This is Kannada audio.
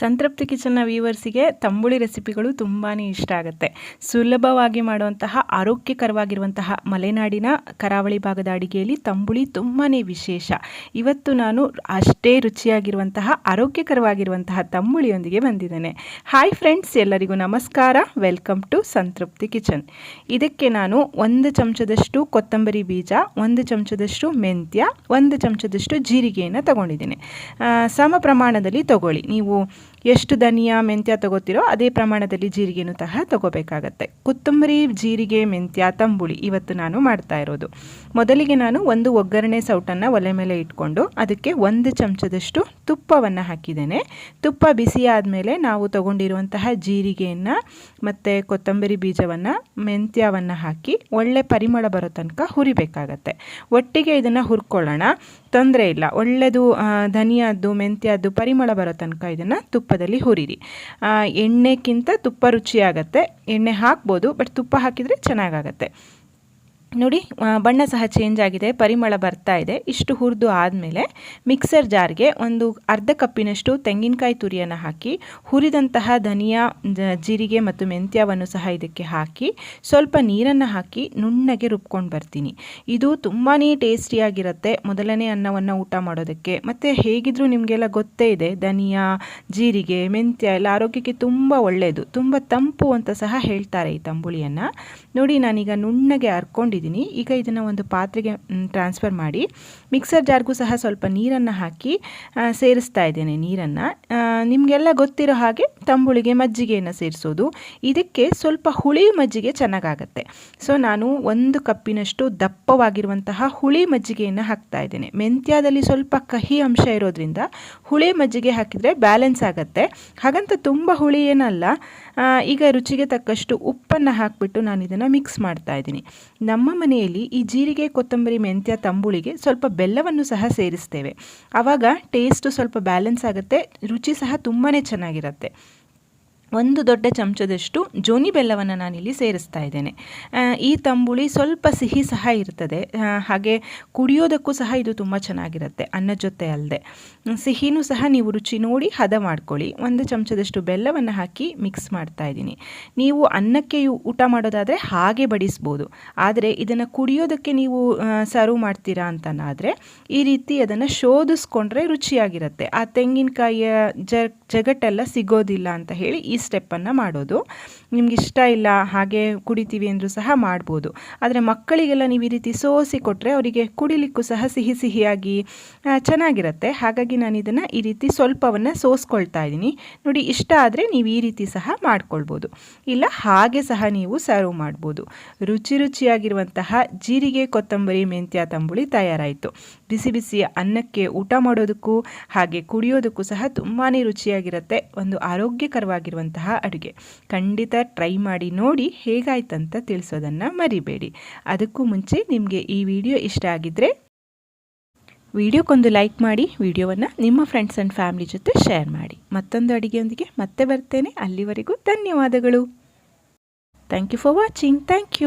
ಸಂತೃಪ್ತಿ ಕಿಚನ್ನ ವ್ಯೂವರ್ಸಿಗೆ ತಂಬುಳಿ ರೆಸಿಪಿಗಳು ತುಂಬಾ ಇಷ್ಟ ಆಗುತ್ತೆ. ಸುಲಭವಾಗಿ ಮಾಡುವಂತಹ ಆರೋಗ್ಯಕರವಾಗಿರುವಂತಹ ಮಲೆನಾಡಿನ ಕರಾವಳಿ ಭಾಗದ ಅಡಿಗೆಯಲ್ಲಿ ತಂಬುಳಿ ತುಂಬಾ ವಿಶೇಷ. ಇವತ್ತು ನಾನು ಅಷ್ಟೇ ರುಚಿಯಾಗಿರುವಂತಹ ಆರೋಗ್ಯಕರವಾಗಿರುವಂತಹ ತಂಬುಳಿಯೊಂದಿಗೆ ಬಂದಿದ್ದೇನೆ. ಹಾಯ್ ಫ್ರೆಂಡ್ಸ್, ಎಲ್ಲರಿಗೂ ನಮಸ್ಕಾರ. ವೆಲ್ಕಮ್ ಟು ಸಂತೃಪ್ತಿ ಕಿಚನ್. ಇದಕ್ಕೆ ನಾನು 1 ಚಮಚದಷ್ಟು ಕೊತ್ತಂಬರಿ ಬೀಜ, 1 ಚಮಚದಷ್ಟು ಮೆಂತ್ಯ, 1 ಚಮಚದಷ್ಟು ಜೀರಿಗೆಯನ್ನು ತಗೊಂಡಿದ್ದೇನೆ. ಸಮ ಪ್ರಮಾಣದಲ್ಲಿ ತಗೊಳ್ಳಿ. ನೀವು ಎಷ್ಟು ಧನಿಯಾ ಮೆಂತ್ಯ ತಗೋತೀರೋ ಅದೇ ಪ್ರಮಾಣದಲ್ಲಿ ಜೀರಿಗೆನೂ ಸಹ ತಗೋಬೇಕಾಗತ್ತೆ. ಕೊತ್ತಂಬರಿ, ಜೀರಿಗೆ, ಮೆಂತ್ಯ ತಂಬುಳಿ ಇವತ್ತು ನಾನು ಮಾಡ್ತಾ ಇರೋದು. ಮೊದಲಿಗೆ ನಾನು ಒಂದು ಒಗ್ಗರಣೆ ಸೌಟನ್ನು ಒಲೆ ಮೇಲೆ ಇಟ್ಕೊಂಡು ಅದಕ್ಕೆ 1 ಚಮಚದಷ್ಟು ತುಪ್ಪವನ್ನು ಹಾಕಿದ್ದೇನೆ. ತುಪ್ಪ ಬಿಸಿ ಆದಮೇಲೆ ನಾವು ತಗೊಂಡಿರುವಂತಹ ಜೀರಿಗೆಯನ್ನು ಮತ್ತು ಕೊತ್ತಂಬರಿ ಬೀಜವನ್ನು, ಮೆಂತ್ಯವನ್ನು ಹಾಕಿ ಒಳ್ಳೆ ಪರಿಮಳ ಬರೋ ತನಕ ಹುರಿಬೇಕಾಗತ್ತೆ. ಒಟ್ಟಿಗೆ ಇದನ್ನು ಹುರ್ಕೊಳ್ಳೋಣ, ತೊಂದರೆ ಇಲ್ಲ. ಒಳ್ಳೆಯದು ಧನಿಯಾದ್ದು ಮೆಂತ್ಯದ್ದು ಪರಿಮಳ ಬರೋ ತನಕ ಇದನ್ನು ತುಪ್ಪದಲ್ಲಿ ಹುರಿರಿ. ಎಣ್ಣೆಗಿಂತ ತುಪ್ಪ ರುಚಿಯಾಗತ್ತೆ. ಎಣ್ಣೆ ಹಾಕ್ಬೋದು, ಬಟ್ ತುಪ್ಪ ಹಾಕಿದರೆ ಚೆನ್ನಾಗಾಗತ್ತೆ. ನೋಡಿ, ಬಣ್ಣ ಸಹ ಚೇಂಜ್ ಆಗಿದೆ, ಪರಿಮಳ ಬರ್ತಾ ಇದೆ. ಇಷ್ಟು ಹುರಿದು ಆದಮೇಲೆ ಮಿಕ್ಸರ್ ಜಾರ್ಗೆ ಒಂದು ಅರ್ಧ ಕಪ್ಪಿನಷ್ಟು ತೆಂಗಿನಕಾಯಿ ತುರಿಯನ್ನು ಹಾಕಿ ಹುರಿದಂತಹ ಧನಿಯಾ, ಜೀರಿಗೆ ಮತ್ತು ಮೆಂತ್ಯವನ್ನು ಸಹ ಇದಕ್ಕೆ ಹಾಕಿ ಸ್ವಲ್ಪ ನೀರನ್ನು ಹಾಕಿ ನುಣ್ಣಗೆ ರುಬ್ಕೊಂಡು ಬರ್ತೀನಿ. ಇದು ತುಂಬಾ ಟೇಸ್ಟಿಯಾಗಿರುತ್ತೆ ಮೊದಲನೇ ಅನ್ನವನ್ನು ಊಟ ಮಾಡೋದಕ್ಕೆ. ಮತ್ತು ಹೇಗಿದ್ರೂ ನಿಮಗೆಲ್ಲ ಗೊತ್ತೇ ಇದೆ, ಧನಿಯಾ, ಜೀರಿಗೆ, ಮೆಂತ್ಯ ಎಲ್ಲ ಆರೋಗ್ಯಕ್ಕೆ ತುಂಬ ಒಳ್ಳೆಯದು, ತುಂಬ ತಂಪು ಅಂತ ಸಹ ಹೇಳ್ತಾರೆ ಈ ತಂಬುಳಿಯನ್ನು. ನೋಡಿ, ನಾನೀಗ ನುಣ್ಣಗೆ ಹರ್ಕೊಂಡಿದ್ದೀನಿ. ಈಗ ಇದನ್ನು ಒಂದು ಪಾತ್ರೆಗೆ ಟ್ರಾನ್ಸ್ಫರ್ ಮಾಡಿ ಮಿಕ್ಸರ್ ಜಾರ್ಗೂ ಸಹ ಸ್ವಲ್ಪ ನೀರನ್ನು ಹಾಕಿ ಸೇರಿಸ್ತಾ ಇದ್ದೇನೆ. ನೀರನ್ನು ನಿಮಗೆಲ್ಲ ಗೊತ್ತಿರೋ ಹಾಗೆ ತಂಬುಳಿಗೆ ಮಜ್ಜಿಗೆಯನ್ನು ಸೇರಿಸೋದು. ಇದಕ್ಕೆ ಸ್ವಲ್ಪ ಹುಳಿ ಮಜ್ಜಿಗೆ ಚೆನ್ನಾಗಾಗತ್ತೆ. ಸೊ ನಾನು 1 ಕಪ್ಪಿನಷ್ಟು ದಪ್ಪವಾಗಿರುವಂತಹ ಹುಳಿ ಮಜ್ಜಿಗೆಯನ್ನು ಹಾಕ್ತಾ ಇದ್ದೇನೆ. ಮೆಂತ್ಯದಲ್ಲಿ ಸ್ವಲ್ಪ ಕಹಿ ಅಂಶ ಇರೋದ್ರಿಂದ ಹುಳಿ ಮಜ್ಜಿಗೆ ಹಾಕಿದರೆ ಬ್ಯಾಲೆನ್ಸ್ ಆಗುತ್ತೆ. ಹಾಗಂತ ತುಂಬ ಹುಳಿ ಏನಲ್ಲ. ಈಗ ರುಚಿಗೆ ತಕ್ಕಷ್ಟು ಉಪ್ಪನ್ನು ಹಾಕಿಬಿಟ್ಟು ನಾನು ಇದನ್ನು ಮಿಕ್ಸ್ ಮಾಡ್ತಾ ಇದ್ದೀನಿ. ನಮ್ಮ ಮನೆಯಲ್ಲಿ ಈ ಜೀರಿಗೆ, ಕೊತ್ತಂಬರಿ, ಮೆಂತ್ಯ ತಂಬುಳಿಗೆ ಸ್ವಲ್ಪ ಬೆಲ್ಲವನ್ನು ಸಹ ಸೇರಿಸ್ತೇವೆ. ಆವಾಗ ಟೇಸ್ಟು ಸ್ವಲ್ಪ ಬ್ಯಾಲೆನ್ಸ್ ಆಗುತ್ತೆ, ರುಚಿ ಸಹ ತುಂಬಾ ಚೆನ್ನಾಗಿರುತ್ತೆ. 1 ದೊಡ್ಡ ಚಮಚದಷ್ಟು ಜೋನಿ ಬೆಲ್ಲವನ್ನು ನಾನಿಲ್ಲಿ ಸೇರಿಸ್ತಾ ಇದ್ದೇನೆ. ಈ ತಂಬುಳಿ ಸ್ವಲ್ಪ ಸಿಹಿ ಸಹ ಇರ್ತದೆ, ಹಾಗೆ ಕುಡಿಯೋದಕ್ಕೂ ಸಹ ಇದು ತುಂಬ ಚೆನ್ನಾಗಿರುತ್ತೆ, ಅನ್ನದ ಜೊತೆ ಅಲ್ಲದೆ. ಸಿಹಿನೂ ಸಹ ನೀವು ರುಚಿ ನೋಡಿ ಹದ ಮಾಡ್ಕೊಳ್ಳಿ. 1 ಚಮಚದಷ್ಟು ಬೆಲ್ಲವನ್ನು ಹಾಕಿ ಮಿಕ್ಸ್ ಮಾಡ್ತಾ ಇದ್ದೀನಿ. ನೀವು ಅನ್ನಕ್ಕೆ ಊಟ ಮಾಡೋದಾದರೆ ಹಾಗೆ ಬಡಿಸ್ಬೋದು, ಆದರೆ ಇದನ್ನು ಕುಡಿಯೋದಕ್ಕೆ ನೀವು ಸರ್ವ್ ಮಾಡ್ತೀರಾ ಅಂತನಾದರೆ ಈ ರೀತಿ ಅದನ್ನು ಶೋಧಿಸ್ಕೊಂಡ್ರೆ ರುಚಿಯಾಗಿರುತ್ತೆ. ಆ ತೆಂಗಿನಕಾಯಿಯ ಜಗಟ್ಟೆಲ್ಲ ಸಿಗೋದಿಲ್ಲ ಅಂತ ಹೇಳಿ ಈ ಸ್ಟೆಪ್ಪನ್ನು ಮಾಡೋದು. ನಿಮ್ಗೆ ಇಷ್ಟ ಇಲ್ಲ ಹಾಗೆ ಕುಡಿತೀವಿ ಅಂದರೂ ಸಹ ಮಾಡ್ಬೋದು. ಆದರೆ ಮಕ್ಕಳಿಗೆಲ್ಲ ನೀವು ಈ ರೀತಿ ಸೋಸಿ ಕೊಟ್ಟರೆ ಅವರಿಗೆ ಕುಡಿಲಿಕ್ಕೂ ಸಹ ಸಿಹಿ ಸಿಹಿಯಾಗಿ ಚೆನ್ನಾಗಿರುತ್ತೆ. ಹಾಗಾಗಿ ನಾನು ಇದನ್ನು ಈ ರೀತಿ ಸ್ವಲ್ಪವನ್ನು ಸೋಸ್ಕೊಳ್ತಾ ಇದ್ದೀನಿ. ನೋಡಿ, ಇಷ್ಟ ಆದರೆ ನೀವು ಈ ರೀತಿ ಸಹ ಮಾಡ್ಕೊಳ್ಬೋದು, ಇಲ್ಲ ಹಾಗೆ ಸಹ ನೀವು ಸರ್ವ್ ಮಾಡ್ಬೋದು. ರುಚಿಯಾಗಿರುವಂತಹ ಜೀರಿಗೆ, ಕೊತ್ತಂಬರಿ, ಮೆಂತ್ಯ ತಂಬುಳಿ ತಯಾರಾಯಿತು. ಬಿಸಿ ಬಿಸಿ ಅನ್ನಕ್ಕೆ ಊಟ ಮಾಡೋದಕ್ಕೂ ಹಾಗೆ ಕುಡಿಯೋದಕ್ಕೂ ಸಹ ತುಂಬಾ ರುಚಿಯಾಗಿರುತ್ತೆ. ಒಂದು ಆರೋಗ್ಯಕರವಾಗಿರುವಂತಹ ಅಡುಗೆ. ಖಂಡಿತ ಟ್ರೈ ಮಾಡಿ ನೋಡಿ, ಹೇಗಾಯ್ತಂತ ತಿಳಿಸೋದನ್ನು ಮರಿಬೇಡಿ. ಅದಕ್ಕೂ ಮುಂಚೆ ನಿಮಗೆ ಈ ವಿಡಿಯೋ ಇಷ್ಟ ಆಗಿದ್ದರೆ ವಿಡಿಯೋಕ್ಕೊಂದು ಲೈಕ್ ಮಾಡಿ, ವಿಡಿಯೋವನ್ನು ನಿಮ್ಮ ಫ್ರೆಂಡ್ಸ್ ಆ್ಯಂಡ್ ಫ್ಯಾಮಿಲಿ ಜೊತೆ ಶೇರ್ ಮಾಡಿ. ಮತ್ತೊಂದು ಅಡುಗೆಯೊಂದಿಗೆ ಮತ್ತೆ ಬರ್ತೇನೆ. ಅಲ್ಲಿವರೆಗೂ ಧನ್ಯವಾದಗಳು. Thank you for watching. Thank you.